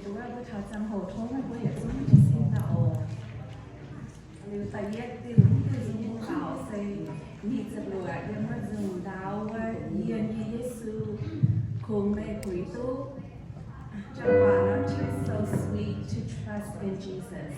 ดูว่าเราทำหัวท้องมันก็อยากจะมีที่สิ่งเราหรือแต่แยกดื่มคือสิ่งเราใส่มีจะเหลือยังมาจึงดาวว่าเยียนเยซูคงไม่คุยตู้จังหวะนั้น it's so sweet to trust in Jesus